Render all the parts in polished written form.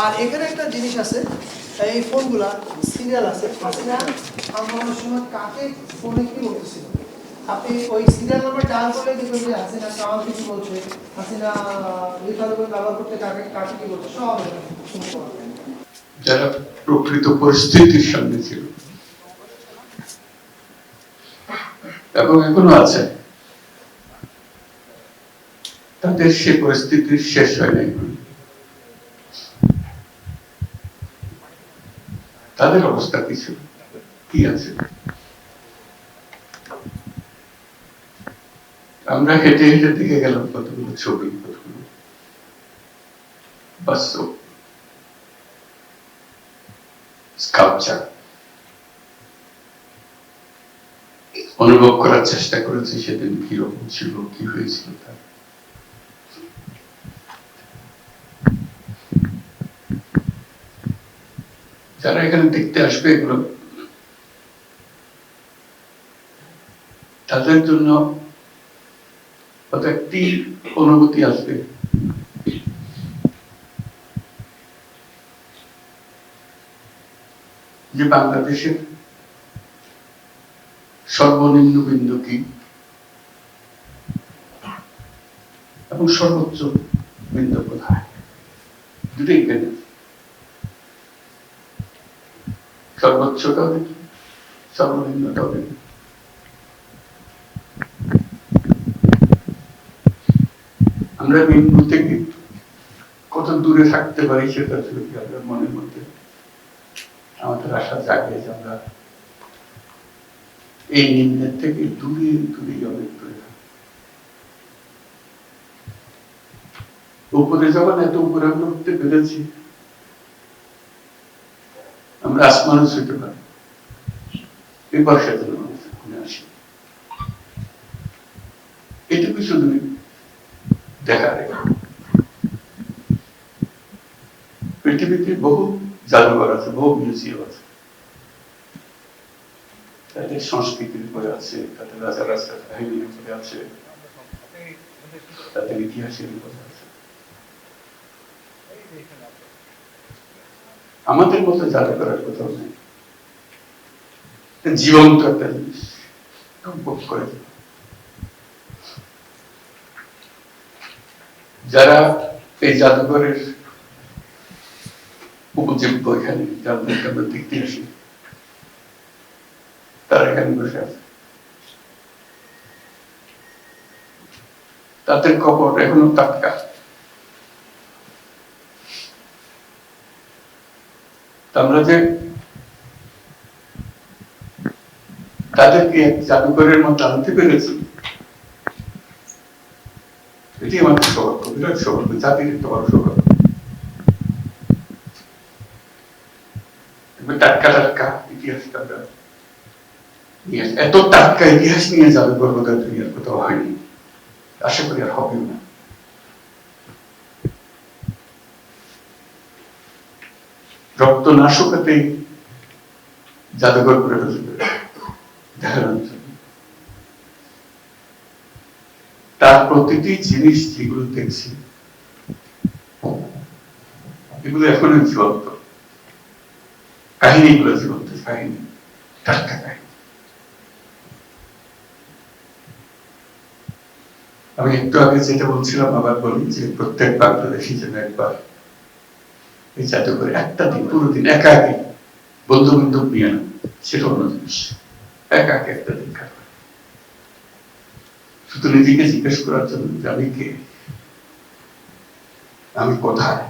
আর এখানে একটা জিনিস আছে, এই ফোনগুলা সিরিয়াল আছে, হাসিনা আন্দোলনের সময় কাকে ফোনে কি বলতেছিল, আপনি ওই সিরিয়াল নাম্বার ডায়াল করলে দেখবেন যে হাসিনা কামালকে কি বলছে, হাসিনা রিফারেবল ব্যবহার করতে কাকে কাকে কি বলছে, সব শুনতে পারবেন। যারা প্রকৃত পরিস্থিতির সামনে ছিল এবং এখনো আছে, তাদের সে পরিস্থিতির শেষ হয় নাই। তাদের অবস্থা কিছু কি আছে? আমরা হেঁটে হেঁটে দেখে গেলাম কতগুলো ছবি, কতগুলো বাস্তব স্কাল্পচার অনুভব করার চেষ্টা করেছি সেদিন কিরকম ছিল, কি হয়েছিল তার। যারা এখানে দেখতে আসবে এগুলো তাদের জন্য একটি অনুভূতি আসবে, যে বাংলাদেশের সর্বনিম্ন বিন্দু কি এবং সর্বোচ্চ বিন্দু কোথায়, দুটোই এখানে। সর্বোচ্চটাও দেখি, সর্বনিম্নটাও দেখি। আমরা বিন্দু থেকে কত দূরে থাকতে পারি সেটা যদি আমাদের মনের মধ্যে আমাদের আশা জাগে যে আমরা এই নিম্নের থেকে দূরে দূরে অনেক দূরে থাকি। উপরে যখন এত উপরে আমরা উঠতে পেরেছি, আমরা আসমানে ছুটে পারি, এবার সেদিন মনে আসি। এটুকু শুধু দেখার। পৃথিবীতে বহু জাদুঘর আছে, বহু মিউজিয়াম আছে, তাদের সংস্কৃতির উপরে আছে, তাদের রাজা রাজার কাহিনীর উপরে আছে, তাদের ইতিহাসের উপরে আছে। আমাদের মতো জাদুঘরের কোথাও নেই। জীবন্ত একটা জিনিস ভোগ করে। যারা এই জাদুঘরের উপজীব্য এখানে যাদেরকে আমরা দেখতে আসি, তারা এখানে বসে আছে। তাদের কবর এখনো টাটকা। আমরা যে তাদেরকে জাদুঘরের মতো আনতে পেরেছি, এটি আমাদের সৌভাগ্য, বিরাট সৌভাগ্য, জাতির একটা বড় সৌভাগ্য। টাটকা টাটকা ইতিহাসটা এত টাটকা ইতিহাস নিয়ে জাদুঘর বোধহয় দুনিয়ার কোথাও হয়নি, আশা করি আর হবে না। রক্ত না শুকাতেই জাদুঘর করে দেখানোর জন্য। তার প্রতিটি জিনিস যেগুলো দেখছি এগুলো এখনো জীবন্ত, কাহিনীগুলো জীবন্ত, কাহিনী, টাটকা কাহিনী। আমি একটু আগে যেটা বলছিলাম আবার বলি, যে প্রত্যেক বাংলাদেশী যেন একবার এই জাদুঘরে একটা দিন, পুরো দিন একা একই, বন্ধু বান্ধব নিয়ে না, সেটা অন্য জিনিস, একা একে একটা দিন কাটবে, শুধু নিজেকে জিজ্ঞেস করার জন্য যে আমি কে, আমি কোথায়,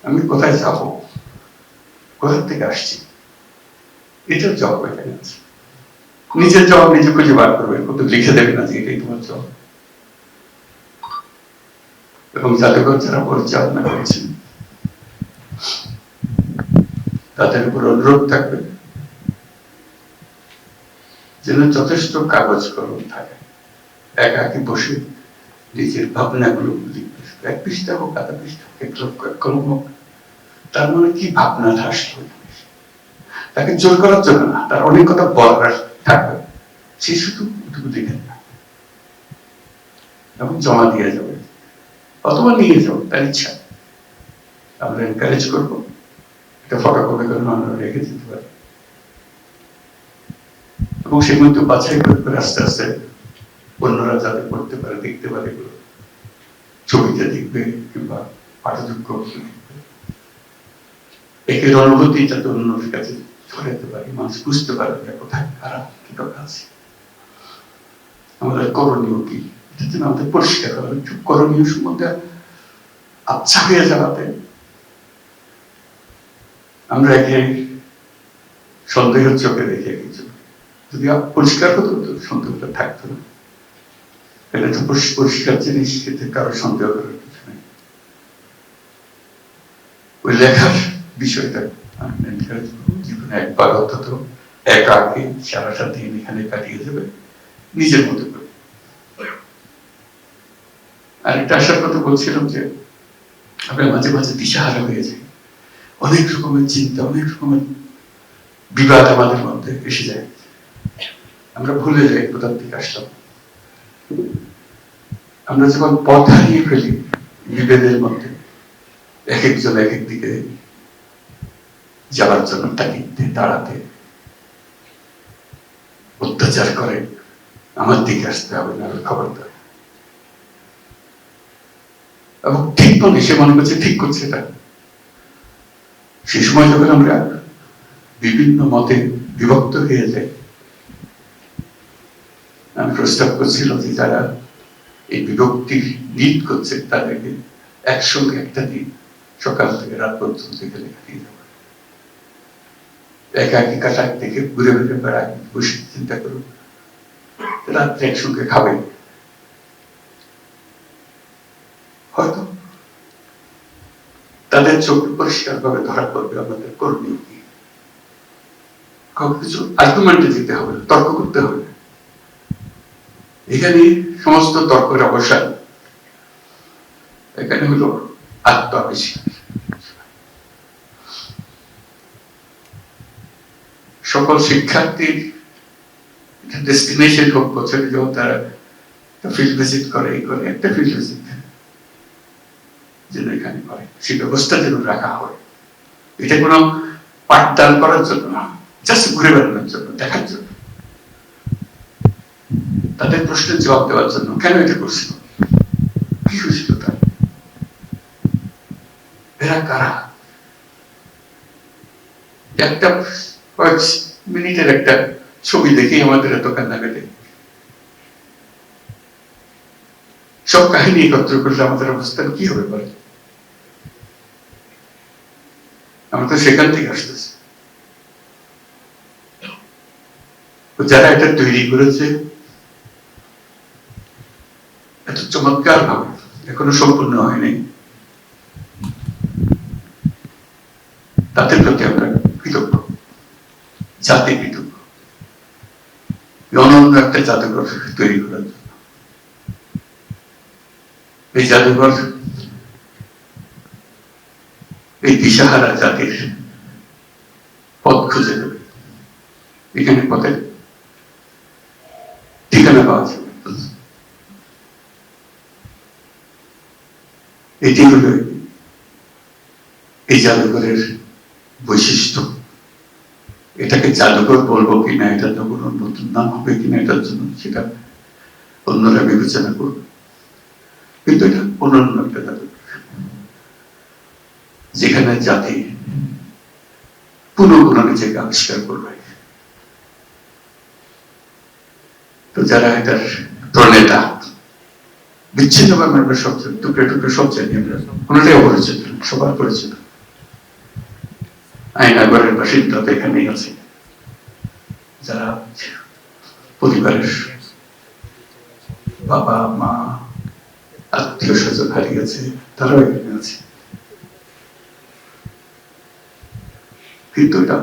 আমি কোথায় যাব, কোথা থেকে আসছি, এটার জবাব এখানে আছে। নিজের জবাব নিজে খুঁজে বার করবে, কত লিখে দেবে না যে এটাই তোমার জবাব। এবং জাদুঘর যারা পরিচালনা করছেন তাদের উপর অনুরোধ থাকবে যেন যথেষ্ট কাগজ কলম থাকে, একাকি বসে নিজের ভাবনাগুলো লিখবে, এক পৃষ্ঠা হোক, আধা পৃষ্ঠা হোক, কলম হোক, তার মনে কি ভাবনা আসলো, তাকে জোর করার জন্য না, তার অনেক কথা বলার থাকবে, সে শুধু লিখে না এবং জমা দিয়ে যাবে। অথবা নিয়ে যাও, তার ইচ্ছা, আমরা এনকারেজ করবো। এটা ফটোকপি করে আমরা রেখে দিতে পারি, এবং সেগুলো তো বাছাই করে আস্তে আস্তে অন্যরা যাতে পড়তে পারে, দেখতে পারে, এগুলো ছবিতে দেখবে কিংবা পাঠযোগ্য একের অনুভূতি যাতে অন্যের কাছে ছড়াতে পারি, মানুষ বুঝতে পারবে কোথায় খারাপ কি দরকার আছে, আমাদের করণীয় কি, এটা যেন আমাদের পরিষ্কার হবে। করণীয় সম্বন্ধে আচ্ছা হয়ে যাওয়াতে আমরা একে সন্দেহের চোখে দেখে কিছু, যদি পরিষ্কার হতো তো সন্দেহটা থাকতো না। এটা তো পরিষ্কার জিনিস, এতে কারো সন্দেহ করার কিছু নেই। ওই লেখার বিষয়টা জীবনে একবার অন্তত একাকে সারাটা দিন এখানে কাটিয়ে যাবে নিজের মতো করে। আর একটা আসার কথা বলছিলাম যে আমরা মাঝে মাঝে দিশাহারা হয়ে যাই, অনেক রকমের চিন্তা, অনেক রকমের বিবাদ আমাদের মধ্যে এসে যায়, আমরা ভুলে যাই কোথা থেকে আসলাম। আমরা যখন পথ হারিয়ে ফেলি বিভেদের মধ্যে, এক একজন এক এক দিকে যাওয়ার জন্য তাকিতে দাঁড়াতে অত্যাচার করে, আমার দিকে আসতে হবে না, খবরদার। এবং ঠিক মনে সে মনে করছে ঠিক করছে এটা। সেই সময় যখন আমরা বিভিন্ন মতে বিভক্ত হয়ে যাই, আমি প্রস্তাব করছিলাম যে যারা এই বিভক্তির লিড করছে তাদেরকে একসঙ্গে একটা দিন সকাল থেকে রাত পর্যন্ত এখানে কাটিয়ে যাওয়া, একাকি কাটাক থেকে ঘুরে ঘুরে বেড়ায়, বসে চিন্তা করুন, রাত্রে একসঙ্গে খাবে, হয়তো তাদের চোখ পরিষ্কার ভাবে ধরা পড়বে আমাদের করণীয় কি। কিছু আর্গুমেন্টে দিতে হবে, তর্ক করতে হবে। এখানে সমস্ত তর্কের অবসান, এখানে হলো আত্মাবিষ্কার। সকল শিক্ষার্থীর ডেস্টিনেশন হোক, বছরে যখন তারা ফিল্ড ভিজিট করে, এই করে একটা ফিল্ড ভিজিট যেন এখানে করে, সেই ব্যবস্থা যেন রাখা হয়। এটা কোনো পাঠদান করার জন্য না, জাস্ট ঘুরে বেড়ানোর জন্য, দেখার জন্য, তাদের প্রশ্নের জবাব দেওয়ার জন্য। কেন এটা করছিল, কি হয়েছিল, তার এরা কারা, একটা কয়েক মিনিটের একটা ছবি দেখেই আমাদের এত কান্না কাটে। সব কাহিনী একত্র করলে আমাদের অবস্থান কি হবে বলে? আমরা তো সেখান থেকে আসতেছি। যারা এটা তৈরি করেছে এত চমৎকার ভাবে, এখনো সম্পূর্ণ হয়নি, তাদের প্রতি আমরা কৃতজ্ঞ, জাতি কৃতজ্ঞ, অনন্য একটা জাদুঘর তৈরি করার জন্য। এই জাদুঘর এই দিশাহারা জাতির পথ খুঁজে দেবে, এখানে পথে ঠিকানা পাওয়া যাবে। এটি হলো এই জাদুঘরের বৈশিষ্ট্য। এটাকে জাদুঘর বলবো কিনা, এটা তো কোনো নতুন নাম হবে কিনা, এটার জন্য সেটা অন্যরা বিবেচনা করবে, কিন্তু এটা অনন্য একটা জাদুঘর, যেখানে জাতি পুনঃ নিজেকে আবিষ্কার করবে। তো যারা এটার প্রণেতা, বিচ্ছিন্নভাবে আমরা সব টুকরে টুকরে সব জানি, আমরা কোনটাই অপরিচিত, সবার পরিচিত। আয়নাগরের বাসিন্দা তো এখানেই আছে, যারা পরিবারের বাবা মা আত্মীয় স্বজন হারিয়েছে, তারাও এখানে আছে। কিন্তু এটা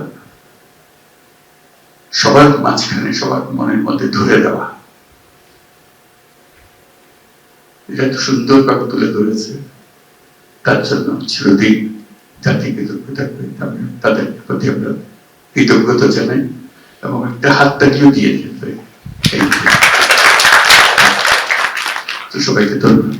সবার মাঝখানে, সবার মনের মধ্যে ধরে দেওয়া, এটা তো সুন্দরভাবে তুলে ধরেছে। তার জন্য চিরদিন জাতি কৃতজ্ঞ থাকবে, তাদের প্রতি আমরা কৃতজ্ঞতা জানাই এবং একটা হাততালিও দিয়ে দিতে। তো সবাইকে ধন্যবাদ।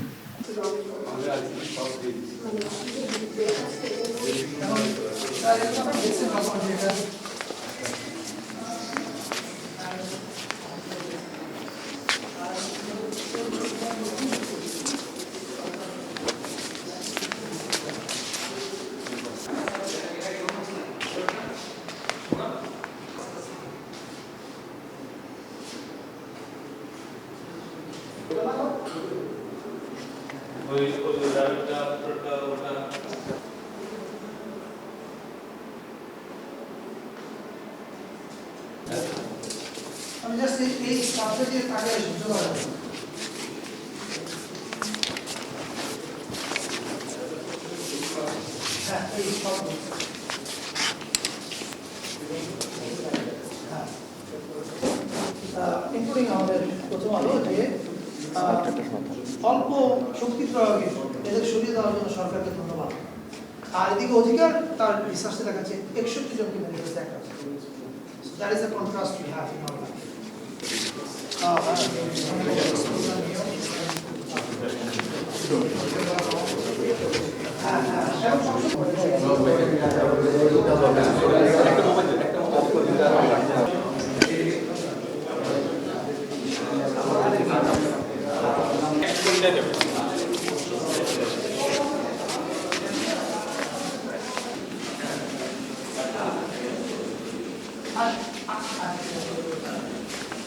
আমি জাস্ট এই সাবজেক্ট দিয়ে তাকে সহ্য করা যাবে না। হ্যাঁ এই সব ইনক্লুডিং আমাদের প্রথম আলো যে অল্প শক্তি প্রয়োগে এদের সরিয়ে দেওয়ার জন্য সরকারকে ধন্যবাদ। আর এদিকে অধিকার তার রিসার্চে দেখাচ্ছে 61 জনকে মেরে ফেলছে একটা। That is the contrast we have in our life.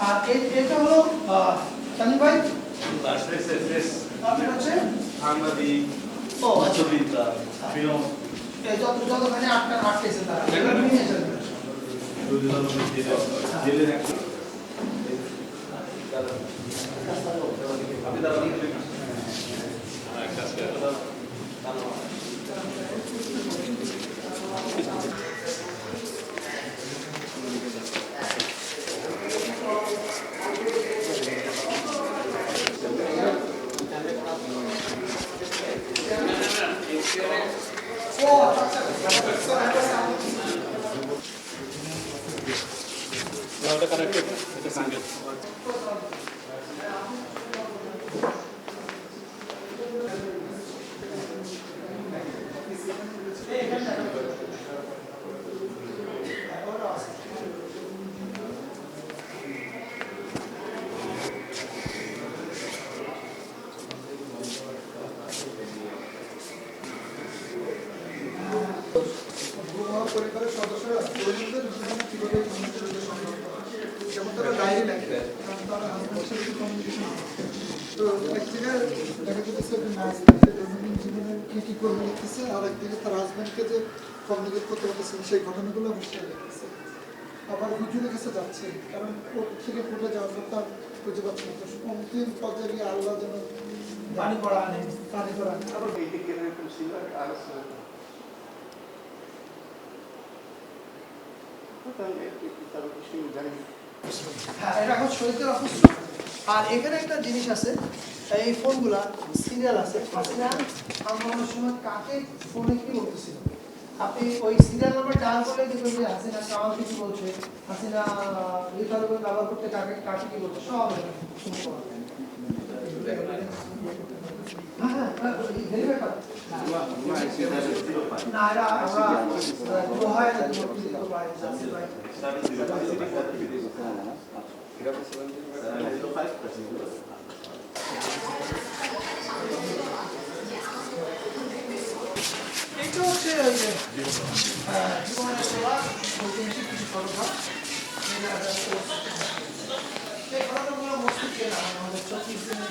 আর এটা হলো তানিম ভাই এটা হচ্ছে সাংবাদিক ও আচ্ছা ছবিতা ফিল্ম এই যতখানি আটকেছে তারা এগুলো নিয়ে যাবে জেলের একটা পরিবারের সদস্যরা তরুণদের জীবনে কিভাবে উন্নতির উদ্দেশ্যে যেমন তারা ডায়েরি লেখে তারা হাসপাতালের সাথে কমিউনিকেশন তো এক জায়গায় দেখা যেতেছে নার্স দৈনন্দিন জীবনে কি করে লিখতেছে আর একদিকে তার হাজব্যান্ডকে যে কমিউনিকেট করতে পারতেছে সেই ঘটনাগুলো অবশ্যই লিখতেছে। আবার হুজুরের কাছে যাচ্ছে কারণ ওর থেকে ফুটে যাওয়ার পর তার খুঁজে পাচ্ছে না, তো অন্তিম পর্যায়ে গিয়ে আল্লাহ যেন পানি পড়া আনে পানি করা আবার হ্যাঁ এটা এখন শহীদের অফিস। আর এখানে একটা জিনিস আছে, এই ফোনগুলা সিরিয়াল আছে। হাসিনা আন্দোলনের সময় কাকে ফোনে কি বলতেছিল, আপনি ওই সিরিয়াল নাম্বার ডায়াল করলে দেখবেন যে হাসিনা কামালকে কি বলছে, হাসিনা রিফারকে ব্যবহার করতে কাকে কাকে কি বলছে সব না এরা আমরা দোহায় পাই। এটা হচ্ছে ওই যে জীবনের সেবা ঐতিহাসিক কিছু ফটোগ্রাফ। এই ফটোগ্রাফগুলো মস্তিষ্ক কেনা আমাদের 24 দিনের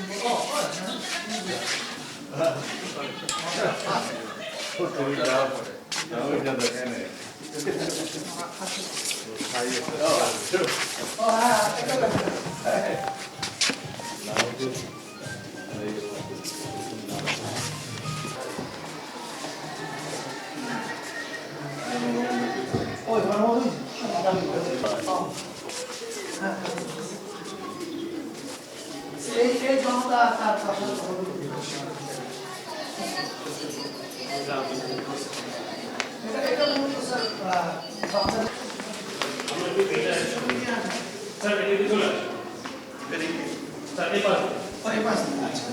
ওই ভালো এই জনতা তার কথা এটা মূলত স্যার স্যার এটা চলে স্যার এই পাশে ওই পাশে আচ্ছা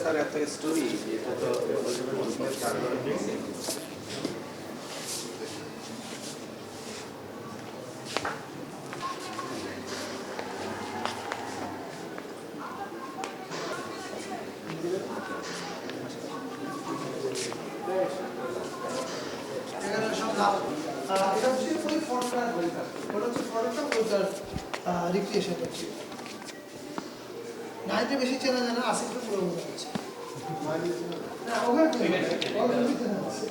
স্যার একটা স্টোরি এটা তো এটা হচ্ছে ওই ফটোটা ওটা হচ্ছে ফটোটা ওইটার রিক্রিয়েশন হচ্ছে। নাইটে বেশি চেনা জানা আসিফটা পুরো মনে হচ্ছে। না ওখানে ভিতরে আছে।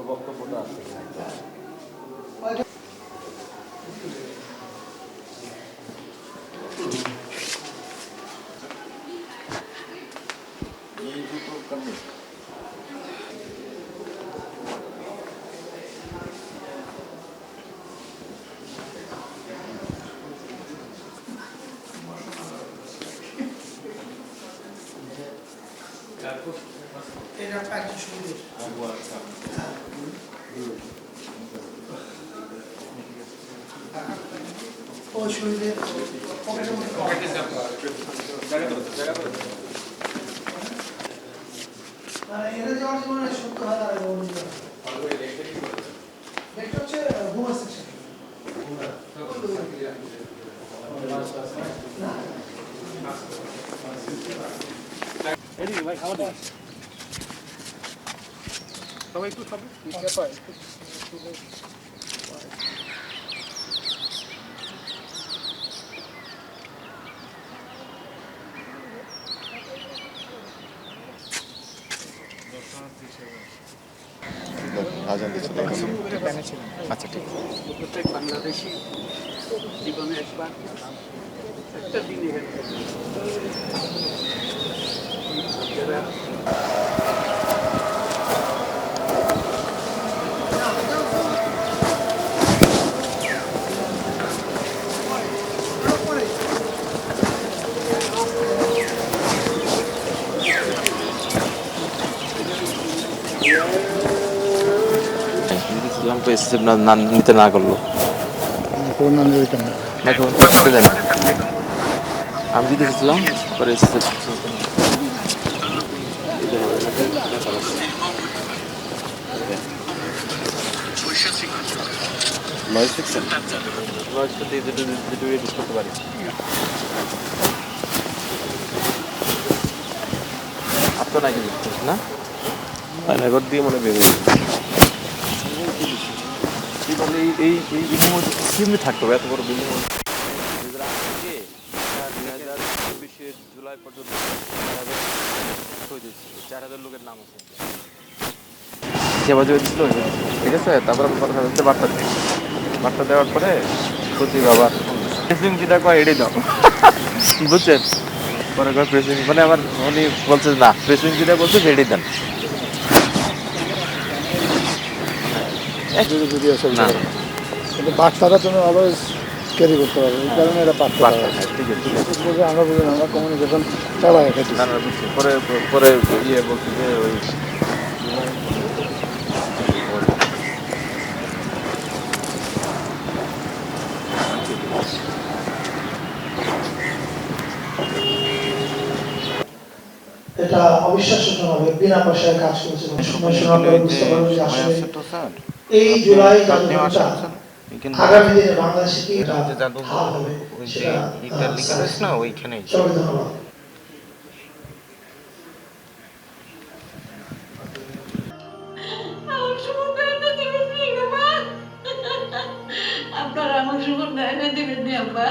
বক্তব্যটা আছে এটা প্যাকেজ শুরু ও শরীরে মানে এটা যাওয়ার জন্য সত্য হাজার এটা হচ্ছে ঘুমার সেকশন সবাই একটু সবাই আজান দিচ্ছে আচ্ছা ঠিক আছে প্রত্যেক বাংলাদেশি জীবনে একবার একটা দিন এখানে যারা ইসলাম তো এসএসএফ না নিতে না করলো আমি দিতে এসেছিলাম পরে এসএসএফ নয়েজ ফিক্সেন নয়েজটা দিয়ে দুটো রিডিউস করতে পারি আপনার নাকি না এবার দিয়ে মনে ভেবে এই সিমনি থাকতে হবে এত বড় বিল্ডিং 2024 জুলাই পর্যন্ত 4,000 লোকের নাম আছে সেবা দিয়েছিল ঠিক আছে তারপর আমি কথা বলতে বার্তা দেওয়ার পরে সত্যি বাবা প্রেসিং যেটা কয় এড়িয়ে দাও বুঝছেন পরে কয় প্রেসিং মানে আমার উনি বলছে না প্রেসিং যেটা বলছে এড়িয়ে দেন না কিন্তু বার্তাটা তুমি অলওয়েজ ক্যারি করতে পারবে এই কারণে এটা বার্তা ঠিক আছে আমরা বুঝলাম আমরা কমিউনিকেশন চালাই রেখেছি না না বুঝছি পরে পরে ইয়ে বলছি যে ওই এটা অবিশ্বাস্যভাবে বিনা পয়সায় কাজ করেছে সময় শোনার পরে বুঝতে পারবো যে আসলে এই জুলাই জাদুঘরটা আগামী দিনে বাংলাদেশে কি হাল হবে সেটা ওইখানে সবাই ধন্যবাদ আপনারা আমার সুযোগ দেয় না দেবেন আব্বা